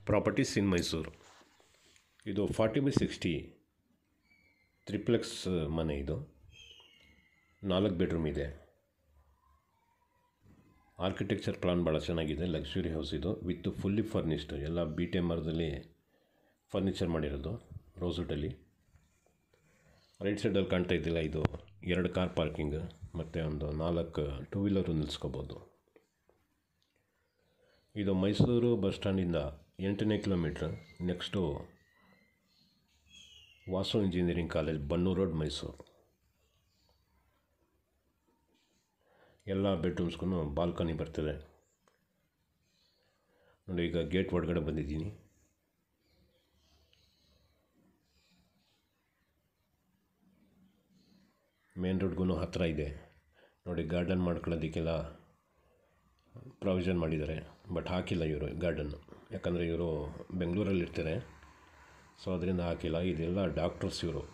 Properties ಇನ್ ಮೈಸೂರು. ಇದು 40/60 triplex ಮನೆ. ಇದು 4 ಬೆಡ್ರೂಮ್ ಇದೆ. ಆರ್ಕಿಟೆಕ್ಚರ್ ಪ್ಲಾನ್ ಭಾಳ ಚೆನ್ನಾಗಿದೆ. ಲಕ್ಸುರಿ ಹೌಸ್ ಇದು, ವಿತ್ ಫುಲ್ಲಿ ಫರ್ನಿಶ್ಡ್. ಎಲ್ಲ ಬೀಟೆ ಮರದಲ್ಲಿ ಫರ್ನಿಚರ್ ಮಾಡಿರೋದು, ರೋಸ್ವುಡಲ್ಲಿ. ರೈಟ್ ಸೈಡಲ್ಲಿ ಕಾಣ್ತಾ ಇದ್ದಿಲ್ಲ, ಇದು 2 ಕಾರ್ ಪಾರ್ಕಿಂಗ್ ಮತ್ತು ಒಂದು 4 ಟೂ ವೀಲರು ನಿಲ್ಲಿಸ್ಕೋಬೋದು. ಇದು ಮೈಸೂರು ಬಸ್ ಸ್ಟ್ಯಾಂಡಿಂದ 8ನೇ kilometre. Next Vasu engineering college, Bannur road, Mysuru. ಎಲ್ಲ ಬೆಡ್ರೂಮ್ಸ್ಗೂ ಬಾಲ್ಕನಿ ಬರ್ತದೆ ನೋಡಿ. ಈಗ ಗೇಟ್ ಒಳಗಡೆ ಬಂದಿದ್ದೀನಿ. ಮೇನ್ ರೋಡ್ಗೂ ಹತ್ತಿರ ಇದೆ ನೋಡಿ. ಗಾರ್ಡನ್ ಮಾಡ್ಕೊಳ್ಳೋದಕ್ಕೆಲ್ಲ ಪ್ರಾವಿಷನ್ ಮಾಡಿದ್ದಾರೆ, ಬಟ್ ಹಾಕಿಲ್ಲ ಇವರು ಗಾರ್ಡನ್ನು, ಯಾಕಂದರೆ ಇವರು ಬೆಂಗಳೂರಲ್ಲಿ ಇರ್ತಾರೆ, ಸೊ ಅದರಿಂದ ಹಾಕಿಲ್ಲ. ಇದೆಲ್ಲ ಡಾಕ್ಟರ್ಸ್ ಇವರು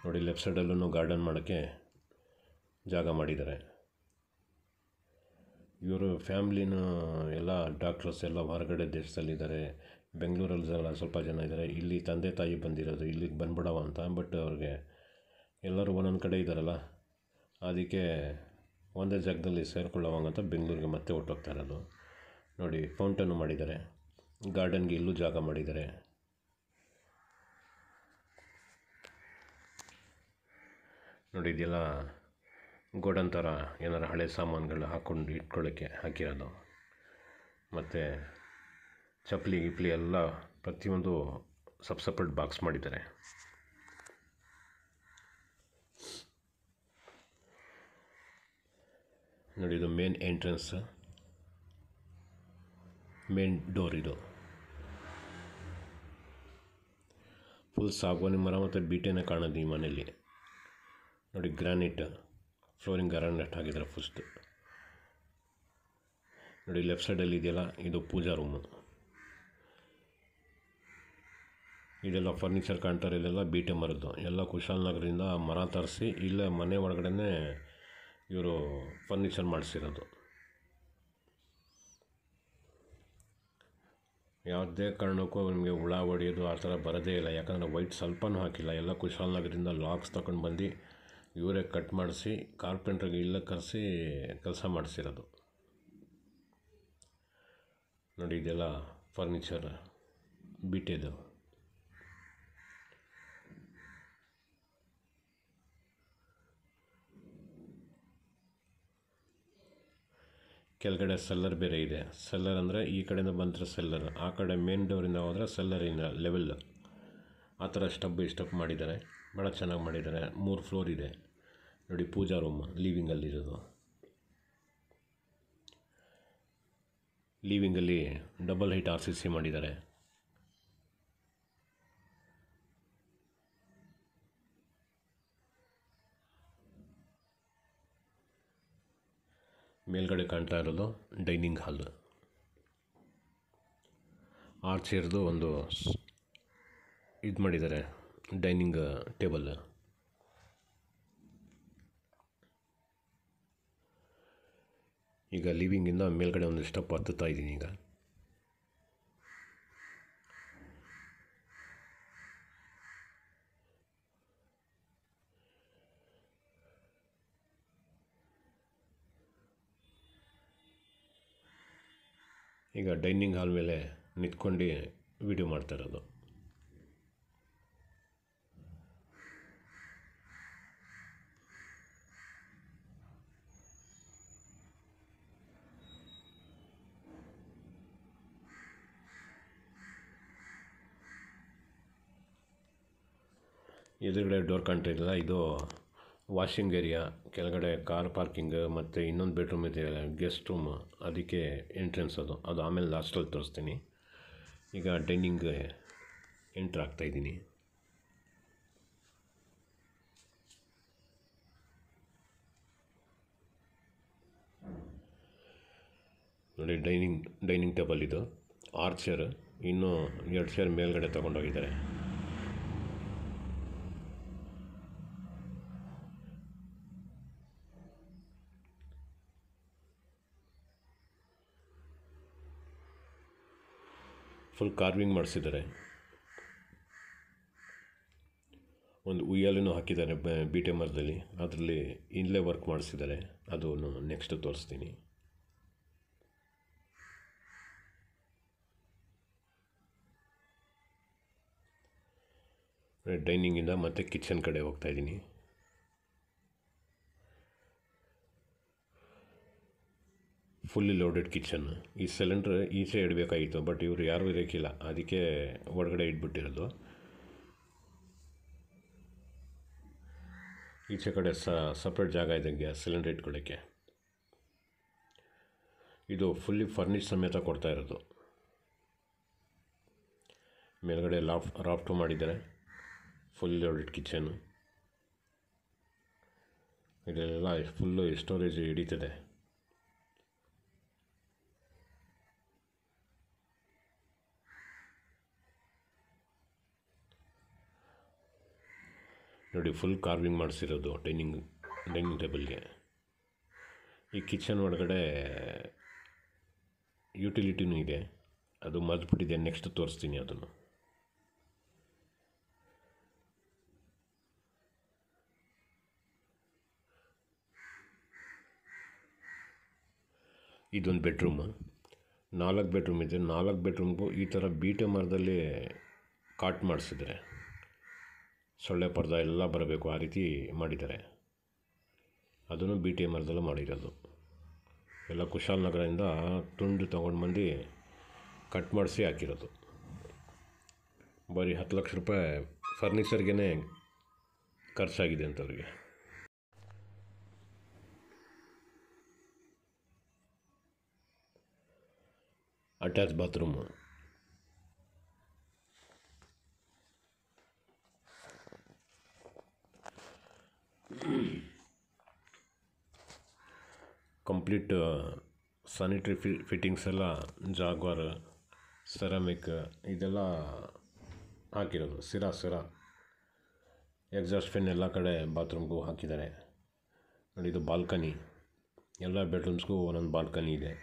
ನೋಡಿ. ಲೆಫ್ಟ್ ಸೈಡಲ್ಲೂ ಗಾರ್ಡನ್ ಮಾಡೋಕ್ಕೆ ಜಾಗ ಮಾಡಿದ್ದಾರೆ. ಇವರು ಫ್ಯಾಮ್ಲಿನೂ ಎಲ್ಲ ಡಾಕ್ಟರ್ಸ್ ಎಲ್ಲ ಹೊರಗಡೆ ದೇಶದಲ್ಲಿದ್ದಾರೆ, ಬೆಂಗಳೂರಲ್ಲಿ ಸ್ವಲ್ಪ ಜನ ಇದ್ದಾರೆ. ಇಲ್ಲಿ ತಂದೆ ತಾಯಿ ಬಂದಿರೋದು, ಇಲ್ಲಿಗೆ ಬಂದ್ಬಿಡವ ಅಂತ. ಬಟ್ ಅವ್ರಿಗೆ ಎಲ್ಲರೂ ಒಂದೊಂದು ಕಡೆ ಇದ್ದಾರಲ್ಲ, ಅದಕ್ಕೆ ಒಂದೇ ಜಾಗದಲ್ಲಿ ಸೇರ್ಕೊಳ್ಳೋವಂಗಂತ ಬೆಂಗಳೂರಿಗೆ ಮತ್ತೆ ಹೊರಟೋಗ್ತಾ ಇರೋದು ನೋಡಿ. ಫೌಂಟನ್ನು ಮಾಡಿದ್ದಾರೆ, ಗಾರ್ಡನ್ಗೆ ಇಲ್ಲೂ ಜಾಗ ಮಾಡಿದ್ದಾರೆ. ನೋಡಿ, ಇದೆಲ್ಲ ಗೋಡನ್ ಥರ ಏನಾರು ಹಳೆ ಸಾಮಾನುಗಳು ಹಾಕ್ಕೊಂಡು ಇಟ್ಕೊಳ್ಳೋಕ್ಕೆ ಹಾಕಿರೋದು. ಮತ್ತು ಚಪ್ಪಲಿ ಗಿಪ್ಲಿ ಎಲ್ಲ ಪ್ರತಿಯೊಂದು ಸಪ್ರೇಟ್ ಬಾಕ್ಸ್ ಮಾಡಿದ್ದಾರೆ. ನೋಡಿ, ಇದು ಮೇನ್ ಎಂಟ್ರೆನ್ಸ್, ಮೇನ್ ಡೋರ್. ಇದು ಫುಲ್ ಸಾಗವಾನಿ ಮರ ಮತ್ತು ಬೀಟೆನೇ ಕಾಣೋದು ಈ ಮನೆಯಲ್ಲಿ ನೋಡಿ. ಗ್ರಾನೈಟ್ ಫ್ಲೋರಿಂಗ್ ಗ್ರಾನೈಟ್ ಹಾಕಿದ್ದಾರೆ ಫಸ್ಟ್ ನೋಡಿ. ಲೆಫ್ಟ್ ಸೈಡಲ್ಲಿ ಇದೆಯಲ್ಲ, ಇದು ಪೂಜಾ ರೂಮು. ಇದೆಲ್ಲ ಫರ್ನಿಚರ್ ಕಾಣ್ತಾರೆ, ಇದೆಲ್ಲ ಬೀಟೆ ಮರದ್ದು. ಎಲ್ಲ ಕುಶಾಲನಗರದಿಂದ ಮರ ತರಿಸಿ ಇಲ್ಲೇ ಮನೆ ಒಳಗಡೆ ಇವರು ಫರ್ನಿಚರ್ ಮಾಡಿಸಿರೋದು. ಯಾವುದೇ ಕಾರಣಕ್ಕೂ ನಿಮಗೆ ಹುಳ ಹೊಡೆಯೋದು ಆ ಥರ ಬರೋದೇ ಇಲ್ಲ, ಯಾಕಂದರೆ ವೈಟ್ ಸ್ವಲ್ಪನೂ ಹಾಕಿಲ್ಲ. ಎಲ್ಲ ಕುಶಾಲನಗರದಿಂದ ಲಾಕ್ಸ್ ತಗೊಂಡು ಬಂದು ಇವರೇ ಕಟ್ ಮಾಡಿಸಿ ಕಾರ್ಪೆಂಟ್ರಿಗೆ ಇಲ್ಲೇ ಕರೆಸಿ ಕೆಲಸ ಮಾಡಿಸಿರೋದು ನೋಡಿ. ಇದೆಲ್ಲ ಫರ್ನಿಚರ್ ಬೀಟೆದು. ಕೆಳಗಡೆ ಸೆಲ್ಲರ್ ಬೇರೆ ಇದೆ. ಸೆಲ್ಲರ್ ಅಂದರೆ ಈ ಕಡೆಯಿಂದ ಬಂದರೆ ಸೆಲ್ಲರ್, ಆ ಕಡೆ ಮೇನ್ ಡೋರಿಂದ ಹೋದರೆ ಸೆಲ್ಲರಿನ ಲೆವೆಲ್. ಆ ಥರ ಸ್ಟೆಪ್ ಮಾಡಿದ್ದಾರೆ, ಭಾಳ ಚೆನ್ನಾಗಿ ಮಾಡಿದ್ದಾರೆ. 3 ಫ್ಲೋರ್ ಇದೆ ನೋಡಿ. ಪೂಜಾ ರೂಮ್ ಲಿವಿಂಗಲ್ಲಿರೋದು. ಲಿವಿಂಗಲ್ಲಿ ಡಬಲ್ ಹೈಟ್ RCC ಮಾಡಿದ್ದಾರೆ. ಮೇಲ್ಗಡೆ ಕಾಣ್ತಾ ಇರೋದು ಡೈನಿಂಗ್ ಹಾಲ್. ಆರ್ಚೇರ್ದು ಒಂದು ಇದು ಮಾಡಿದ್ದಾರೆ, ಡೈನಿಂಗ್ ಟೇಬಲ್. ಈಗ ಲಿವಿಂಗಿಂದ ಮೇಲ್ಗಡೆ ಒಂದು ಸ್ಟೆಪ್ ಹತ್ತುತ್ತಾ ಇದ್ದೀನಿ. ಈಗ ಡೈನಿಂಗ್ ಹಾಲ್ ಮೇಲೆ ನಿಂತ್ಕೊಂಡು ವಿಡಿಯೋ ಮಾಡ್ತಾ ಇರೋದು. ಎದುರುಗಡೆ ಡೋರ್ ಕಾಣ್ತಾ ಇದ್ದಿಲ್ಲ, ಇದು ವಾಷಿಂಗ್ ಏರಿಯಾ. ಕೆಳಗಡೆ ಕಾರ್ ಪಾರ್ಕಿಂಗ್ ಮತ್ತು ಇನ್ನೊಂದು ಬೆಡ್ರೂಮ್ ಇದೆ, ಗೆಸ್ಟ್ ರೂಮ್. ಅದಕ್ಕೆ ಎಂಟ್ರೆನ್ಸ್ ಅದು ಆಮೇಲೆ ಲಾಸ್ಟಲ್ಲಿ ತೋರಿಸ್ತೀನಿ. ಈಗ ಡೈನಿಂಗ್ ಎಂಟ್ರ್ ಆಗ್ತಾಯಿದ್ದೀನಿ. ನೋಡಿ, ಡೈನಿಂಗ್ ಟೇಬಲ್ ಇದು. ಆರ್ಚರ್ ಇನ್ನೂ 2 ಚೇರ್ ಮೇಲ್ಗಡೆ ತೊಗೊಂಡೋಗಿದ್ದಾರೆ. ಫುಲ್ ಕಾರ್ವಿಂಗ್ ಮಾಡಿಸಿದ್ದಾರೆ. ಒಂದು ಉಯ್ಯಾಲೆನೂ ಹಾಕಿದ್ದಾರೆ ಬೀಟೆ ಮರದಲ್ಲಿ, ಅದರಲ್ಲಿ ಇನ್ಲೇ ವರ್ಕ್ ಮಾಡಿಸಿದ್ದಾರೆ. ಅದು ನೆಕ್ಸ್ಟ್ ತೋರಿಸ್ತೀನಿ. ಡೈನಿಂಗಿಂದ ಮತ್ತೆ ಕಿಚನ್ ಕಡೆ ಹೋಗ್ತಾ ಇದ್ದೀನಿ. Fully loaded kitchen. ಈ ಸಿಲಿಂಡ್ರ್ ಈಚೆ ಇಡಬೇಕಾಗಿತ್ತು, ಬಟ್ ಇವರು ಯಾರೂ ಇರೋಕ್ಕಿಲ್ಲ, ಅದಕ್ಕೆ ಒಳಗಡೆ ಇಟ್ಬಿಟ್ಟಿರೋದು. ಈಚೆ ಕಡೆ ಸಪ್ರೇಟ್ ಜಾಗ ಇದೆ ಗ್ಯಾಸ್ ಸಿಲಿಂಡರ್ ಇಟ್ಕೊಳ್ಳೋಕ್ಕೆ. ಇದು ಫುಲ್ಲಿ ಫರ್ನಿಚ್ ಸಮೇತ ಕೊಡ್ತಾ ಇರೋದು. ಮೇಲ್ಗಡೆ ರಾಫ್ಟು ಮಾಡಿದ್ದಾರೆ. Full loaded kitchen. ಇದೆಲ್ಲ ಫುಲ್ಲು ಸ್ಟೋರೇಜ್ ಹಿಡಿತದೆ. ನೋಡಿ, ಫುಲ್ ಕಾರ್ವಿಂಗ್ ಮಾಡಿಸಿರೋದು ಡೈನಿಂಗ್ ಟೇಬಲ್ಗೆ. ಈ ಕಿಚನ್ ಒಳಗಡೆ ಯುಟಿಲಿಟಿನೂ ಇದೆ, ಅದು ಮರ್ತ್ಬಿಟ್ಟಿದೆ, ನೆಕ್ಸ್ಟ್ ತೋರಿಸ್ತೀನಿ ಅದನ್ನು. ಇದೊಂದು ಬೆಡ್ರೂಮು, 4 ಬೆಡ್ರೂಮ್ ಇದೆ. 4 ಬೆಡ್ರೂಮ್ಗೂ ಈ ಥರ ಬೀಟೆ ಮರದಲ್ಲಿ ಕಾಟ್ ಮಾಡಿಸಿದ್ದಾರೆ. ಸೊಳ್ಳೆ ಪರ್ದ ಎಲ್ಲ ಬರಬೇಕು ಆ ರೀತಿ ಮಾಡಿದ್ದಾರೆ. ಅದನ್ನು ಬೀಟೆ ಮರದಲ್ಲೂ ಮಾಡಿರೋದು. ಎಲ್ಲ ಕುಶಾಲನಗರದಿಂದ ತುಂಡು ತೊಗೊಂಡು ಬಂದು ಕಟ್ ಮಾಡಿಸಿ ಹಾಕಿರೋದು. ಬರೀ 10 ಲಕ್ಷ ರೂಪಾಯಿ ಫರ್ನಿಚರ್ಗೆ ಖರ್ಚಾಗಿದೆ ಅಂತವ್ರಿಗೆ. Attach bathroom. Complete sanitary fittings ಎಲ್ಲ ಜಾಗ್ವಾರ್, ಸೆರಾಮಿಕ್ ಇದೆಲ್ಲ ಹಾಕಿರೋದು. ಸಿರಾ ಎಕ್ಸಾಸ್ಟ್ ಫ್ಯಾನ್ ಎಲ್ಲ ಕಡೆ ಬಾತ್ರೂಮ್ಗೂ ಹಾಕಿದ್ದಾರೆ. ನೋಡಿ, ಇದು ಬಾಲ್ಕನಿ. ಎಲ್ಲ ಬೆಡ್ರೂಮ್ಸ್ಗೂ ಒಂದೊಂದು ಬಾಲ್ಕನಿ ಇದೆ.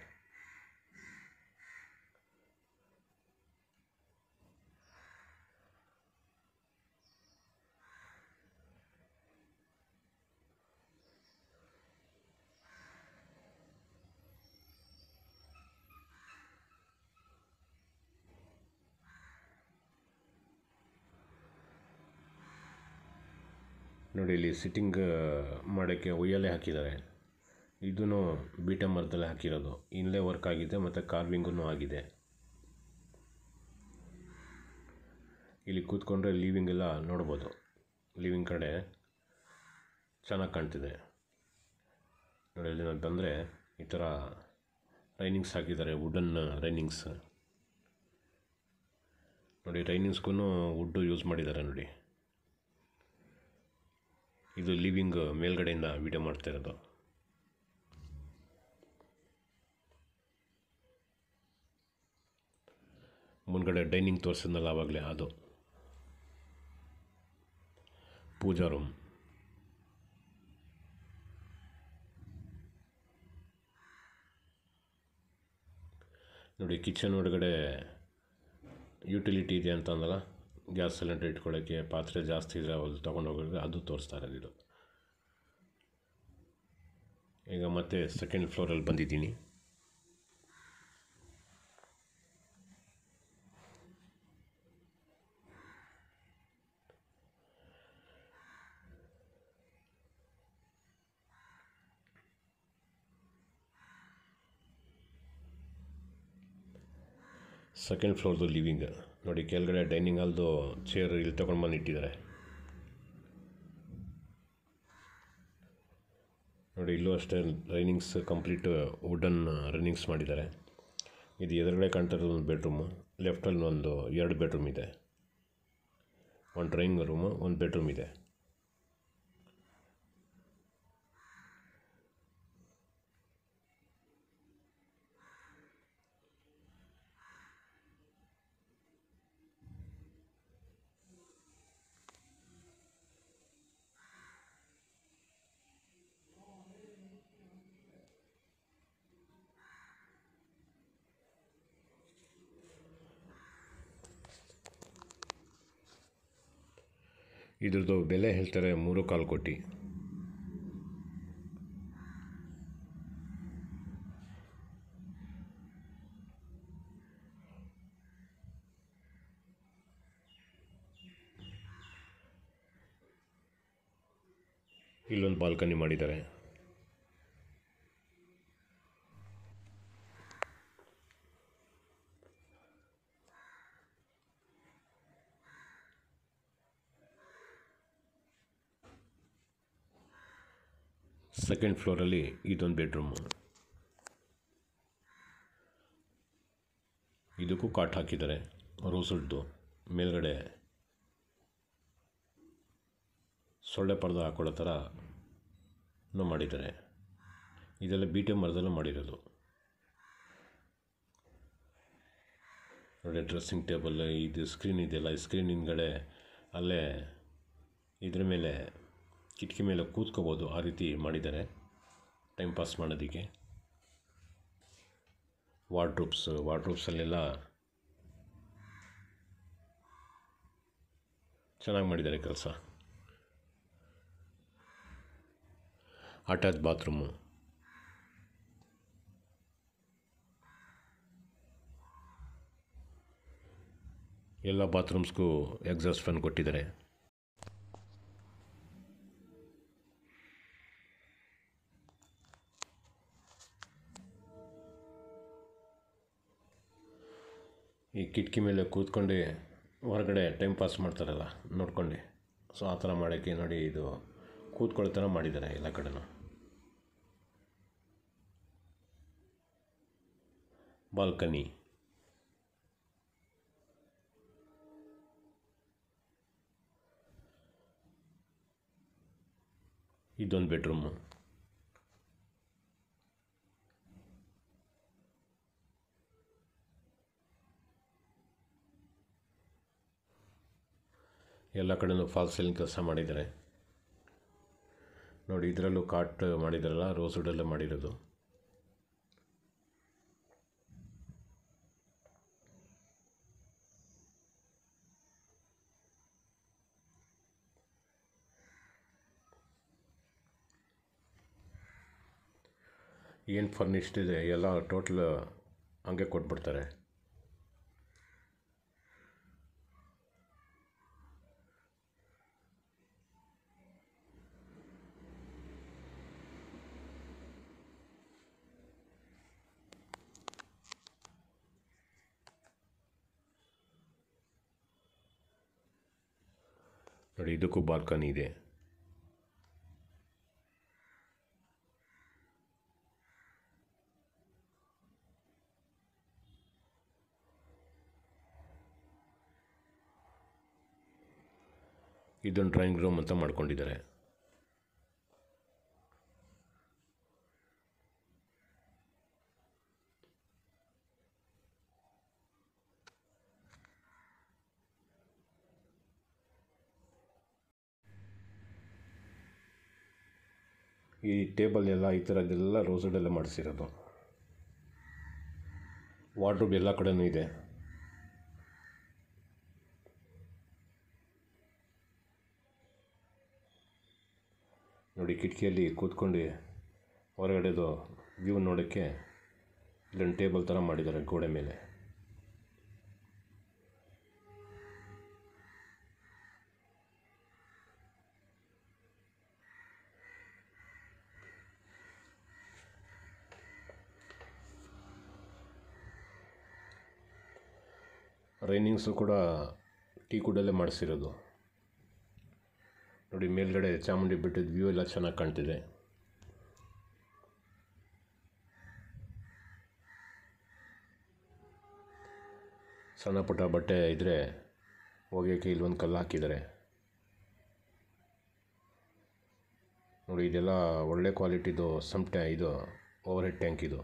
ನೋಡಿ, ಇಲ್ಲಿ ಸಿಟ್ಟಿಂಗ್ ಮಾಡೋಕ್ಕೆ ಉಯ್ಯಾಲೆ ಹಾಕಿದ್ದಾರೆ. ಇದೂ ಬೀಟೆ ಮರದಲ್ಲೇ ಹಾಕಿರೋದು. ಇನ್ಲೇ ವರ್ಕ್ ಆಗಿದೆ ಮತ್ತು ಕಾರ್ವಿಂಗೂ ಆಗಿದೆ. ಇಲ್ಲಿ ಕೂತ್ಕೊಂಡ್ರೆ ಲಿವಿಂಗ್ ಎಲ್ಲ ನೋಡ್ಬೋದು. ಲಿವಿಂಗ್ ಕಡೆ ಚೆನ್ನಾಗಿ ಕಾಣ್ತಿದೆ. ನೋಡಿ, ಇಲ್ಲಿ ನಾನು ಬಂದರೆ ಈ ಥರ ರೈನಿಂಗ್ಸ್ ಹಾಕಿದ್ದಾರೆ, ವುಡನ್ ರೈನಿಂಗ್ಸ್. ನೋಡಿ, ರೈನಿಂಗ್ಸ್ಗೂ ವುಡ್ಡು ಯೂಸ್ ಮಾಡಿದ್ದಾರೆ. ನೋಡಿ, ಇದು ಲಿವಿಂಗ್ ಮೇಲ್ಗಡೆಯಿಂದ ವಿಡಿಯೋ ಮಾಡ್ತಾ ಇರೋದು. ಮುಂದ್ಗಡೆ ಡೈನಿಂಗ್ ತೋರಿಸಿದ್ನಲ್ಲ ಆವಾಗಲೇ, ಅದು ಪೂಜಾ ರೂಮ್. ನೋಡಿ, ಕಿಚನ್ ಒಳಗಡೆ ಯುಟಿಲಿಟಿ ಇದೆ ಅಂತ ಅಂದಲ್ಲ, ಗ್ಯಾಸ್ ಸಿಲಿಂಡರ್ ಇಟ್ಕೊಳ್ಳೋಕ್ಕೆ, ಪಾತ್ರೆ ಜಾಸ್ತಿ ಇದ್ರೆ ಅಲ್ಲಿ ತೊಗೊಂಡೋಗೋದು, ಅದು ತೋರಿಸ್ತಾ ಇರೋದು ಇದು. ಈಗ ಮತ್ತೆ ಸೆಕೆಂಡ್ ಫ್ಲೋರಲ್ಲಿ ಬಂದಿದ್ದೀನಿ. ಸೆಕೆಂಡ್ ಫ್ಲೋರ್ದು ಲಿವಿಂಗ್. ನೋಡಿ, ಕೆಳಗಡೆ ಡೈನಿಂಗ್ ಹಾಲ್ದು ಚೇರ್ ಇಲ್ಲಿ ತೊಗೊಂಡು ಬಂದು ಇಟ್ಟಿದ್ದಾರೆ. ನೋಡಿ, ಇಲ್ಲೂ ಅಷ್ಟೇ ರೈನಿಂಗ್ಸ್ ಕಂಪ್ಲೀಟ್ ವುಡನ್ ರೈನಿಂಗ್ಸ್ ಮಾಡಿದ್ದಾರೆ. ಇದು ಎದುರುಗಡೆ ಕಾಣ್ತಾ ಇರೋದು ಒಂದು ಬೆಡ್ರೂಮು. ಲೆಫ್ಟಲ್ಲಿ ಒಂದು 2 ಬೆಡ್ರೂಮ್ ಇದೆ. ಒಂದು ಡ್ರಾಯಿಂಗ್ ರೂಮು, ಒಂದು ಬೆಡ್ರೂಮ್ ಇದೆ. ಇದ್ರದ್ದು ಬೆಲೆ ಹೇಳ್ತಾರೆ 3.25 ಕೋಟಿ. ಇಲ್ಲೊಂದು ಬಾಲ್ಕನಿ ಮಾಡಿದ್ದಾರೆ. ಸೆಕೆಂಡ್ ಫ್ಲೋರಲ್ಲಿ ಇದೊಂದು ಬೆಡ್ರೂಮು. ಇದಕ್ಕೂ ಕಾಟ್ ಹಾಕಿದ್ದಾರೆ ರೋಸುಡ್ದು. ಮೇಲ್ಗಡೆ ಸೊಳ್ಳೆ ಪರ್ದೆ ಹಾಕೊಳ್ಳೋ ಥರ ಮಾಡಿದ್ದಾರೆ. ಇದೆಲ್ಲ ಬೀಟೆ ಮರದಲ್ಲೂ ಮಾಡಿರೋದು. ನೋಡಿ, ಡ್ರೆಸ್ಸಿಂಗ್ ಟೇಬಲ್, ಇದು ಸ್ಕ್ರೀನ್ ಇದೆಯಲ್ಲ, ಈ ಸ್ಕ್ರೀನ್ ಹಿಂದ್ಗಡೆ ಅಲ್ಲೇ ಇದ್ರ ಮೇಲೆ ಕಿಟಕಿ ಮೇಲೆ ಕೂತ್ಕೋಬೋದು. ಆ ರೀತಿ ಮಾಡಿದ್ದಾರೆ ಟೈಮ್ ಪಾಸ್ ಮಾಡೋದಕ್ಕೆ. ವಾರ್ಡ್ರೋಬ್ಸಲ್ಲೆಲ್ಲ ಚೆನ್ನಾಗಿ ಮಾಡಿದ್ದಾರೆ ಕೆಲಸ. Attach bathroom. ಎಲ್ಲ ಬಾತ್ರೂಮ್ಸ್ಗೂ ಎಕ್ಸಾಸ್ಟ್ ಫ್ಯಾನ್ ಕೊಟ್ಟಿದ್ದಾರೆ. ಈ ಕಿಟಕಿ ಮೇಲೆ ಕೂತ್ಕೊಂಡು ಹೊರಗಡೆ ಟೈಮ್ ಪಾಸ್ ಮಾಡ್ತಾರಲ್ಲ ನೋಡ್ಕೊಂಡು, ಸೊ ಆ ಥರ ಮಾಡೋಕ್ಕೆ ನೋಡಿ, ಇದು ಕೂತ್ಕೊಳ್ಳೋ ಥರ ಮಾಡಿದ್ದಾರೆ ಎಲ್ಲ ಕಡೆನೂ. ಬಾಲ್ಕನಿ. ಇದೊಂದು ಬೆಡ್ರೂಮು. ಎಲ್ಲ ಕಡೆಯೂ ಫಾಲ್ಸ್ ಸೀಲಿಂಗ್ ಕೆಲಸ ಮಾಡಿದ್ದಾರೆ ನೋಡಿ. ಇದರಲ್ಲೂ ಕಾಟ್ ಮಾಡಿದಾರಲ್ಲ, ರೋಸುಡಲ್ಲೇ ಮಾಡಿರೋದು. ಏನು ಫರ್ನಿಷ್ಡ್ ಇದೆ ಎಲ್ಲ ಟೋಟಲ್ ಹಂಗೆ ಕೊಟ್ಬಿಡ್ತಾರೆ. ನೋಡಿ, ಇದಕ್ಕೂ ಬಾಲ್ಕನಿ ಇದೆ. ಇದೊಂದು ಡ್ರಾಯಿಂಗ್ ರೂಮ್ ಅಂತ ಮಾಡ್ಕೊಂಡಿದ್ದಾರೆ. ಈ ಟೇಬಲ್ ಎಲ್ಲ ಈ ಥರದ್ದೆಲ್ಲ ರೋಸುಡಲ್ಲೇ ಮಾಡಿಸಿರೋದು. ವಾರ್ಡ್ರೋಬ್ ಎಲ್ಲ ಕಡೆನೂ ಇದೆ. ನೋಡಿ, ಕಿಟಕಿಯಲ್ಲಿ ಕೂತ್ಕೊಂಡು ಹೊರಗಡೆದು ವ್ಯೂ ನೋಡೋಕ್ಕೆ ಇಲ್ಲೊಂದು ಟೇಬಲ್ ಥರ ಮಾಡಿದ್ದಾರೆ ಗೋಡೆ ಮೇಲೆ. ರೈನಿಂಗ್ಸು ಕೂಡ ಟೀಕುಡಲ್ಲೇ ಮಾಡಿಸಿರೋದು. ನೋಡಿ, ಮೇಲ್ಗಡೆ ಚಾಮುಂಡಿ ಬೆಟ್ಟದ ವ್ಯೂ ಎಲ್ಲ ಚೆನ್ನಾಗಿ ಕಾಣ್ತಿದೆ. ಸಣ್ಣ ಪುಟ್ಟ ಬಟ್ಟೆ ಇದ್ದರೆ ಒಗೆಯೋಕ್ಕೆ ಇಲ್ಲೊಂದು ಕಲ್ಲು ಹಾಕಿದ್ದಾರೆ ನೋಡಿ. ಇದೆಲ್ಲ ಒಳ್ಳೆ ಕ್ವಾಲಿಟಿದು ಇದು ಓವರ್ ಹೆಡ್ ಟ್ಯಾಂಕ್ ಇದು.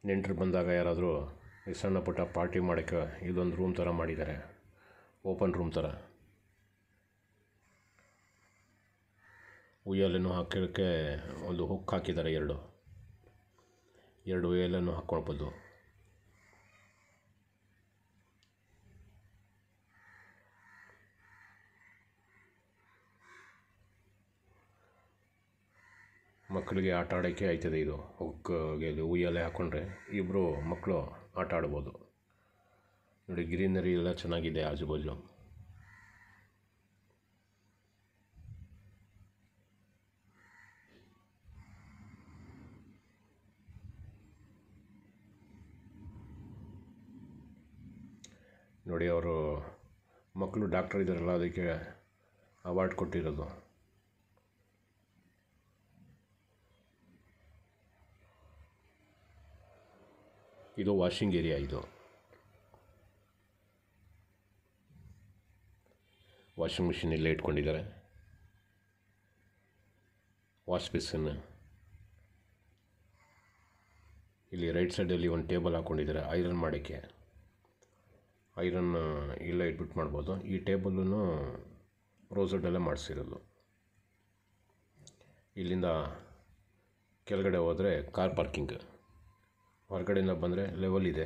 ನೆಂಟರು ಬಂದಾಗ ಯಾರಾದರೂ ಈ ಸಣ್ಣ ಪುಟ್ಟ ಪಾರ್ಟಿ ಮಾಡೋಕ್ಕೆ ಇದೊಂದು ರೂಮ್ ಥರ ಮಾಡಿದ್ದಾರೆ, ಓಪನ್ ರೂಮ್ ಥರ. ಉಯ್ಯಾಲೆನೂ ಹಾಕೋಕ್ಕೆ ಒಂದು ಹುಕ್ ಹಾಕಿದ್ದಾರೆ 2. 2 ಏಲನ್ನು ಹಾಕ್ಕೊಳ್ಬೋದು. ಮಕ್ಕಳಿಗೆ ಆಟ ಆಡೋಕ್ಕೆ ಆಯ್ತದೆ. ಇದು ಹುಕ್ಕಿಗೆ ಉಯ್ಯಾಲೆ ಹಾಕ್ಕೊಂಡ್ರೆ ಇಬ್ಬರು ಮಕ್ಕಳು ಆಟ ಆಡ್ಬೋದು. ನೋಡಿ, ಗ್ರೀನರಿ ಎಲ್ಲ ಚೆನ್ನಾಗಿದೆ ಆಜು ಬಾಜು. ನೋಡಿ, ಅವರು ಮಕ್ಕಳು ಡಾಕ್ಟರ್ ಇದ್ದಾರಲ್ಲ, ಅದಕ್ಕೆ ಅವಾರ್ಡ್ ಕೊಟ್ಟಿರೋದು. ಇದು ವಾಷಿಂಗ್ ಏರಿಯಾ. ಇದು ವಾಷಿಂಗ್ ಮಿಷಿನ್ ಇಲ್ಲೇ ಇಟ್ಕೊಂಡಿದ್ದಾರೆ. ವಾಶ್ ಬೇಸಿನ್ ಇಲ್ಲಿ ರೈಟ್ ಸೈಡಲ್ಲಿ ಒಂದು ಟೇಬಲ್ ಹಾಕ್ಕೊಂಡಿದ್ದಾರೆ ಐರನ್ ಮಾಡೋಕ್ಕೆ. ಐರನ್ ಇಲ್ಲೇ ಇಟ್ಬಿಟ್ಟು ಮಾಡ್ಬೋದು. ಈ ಟೇಬಲನ್ನು ರೋಸೋಡಲ್ಲೇ ಮಾಡಿಸಿರೋದು. ಇಲ್ಲಿಂದ ಕೆಳಗಡೆ ಹೋದರೆ ಕಾರ್ ಪಾರ್ಕಿಂಗ್. ಹೊರಗಡೆಯಿಂದ ಬಂದರೆ ಲೆವೆಲ್ ಇದೆ,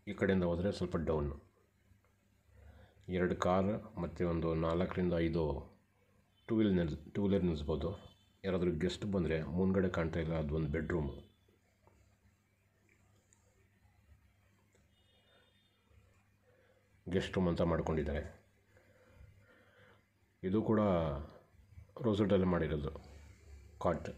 ಈ ಕಡೆಯಿಂದ ಹೋದರೆ ಸ್ವಲ್ಪ ಡೌನು. 2 ಕಾರ್ ಮತ್ತು ಒಂದು 4ರಿಂದ 5 ಟೂ ವೀಲರ್ ನಿಲ್ಲಿಸ್ಬೋದು. ಯಾರಾದರೂ ಗೆಸ್ಟ್ ಬಂದರೆ ಮುಂದ್ಗಡೆ ಕಾಣ್ತಾ ಇಲ್ಲ, ಅದೊಂದು ಬೆಡ್ರೂಮು. ಗೆಸ್ಟ್ ರೂಮ್ ಅಂತ ಮಾಡ್ಕೊಂಡಿದ್ದಾರೆ. ಇದು ಕೂಡ ರೋಸೋಡಲ್ಲೇ ಮಾಡಿರೋದು ಕಾಟ್.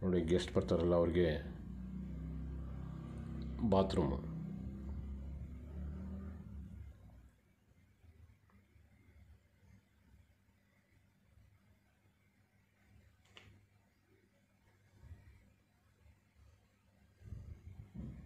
ನೋಡಿ, ಗೆಸ್ಟ್ ಬರ್ತಾರಲ್ಲ ಅವ್ರಿಗೆ ಬಾತ್ರೂಮು.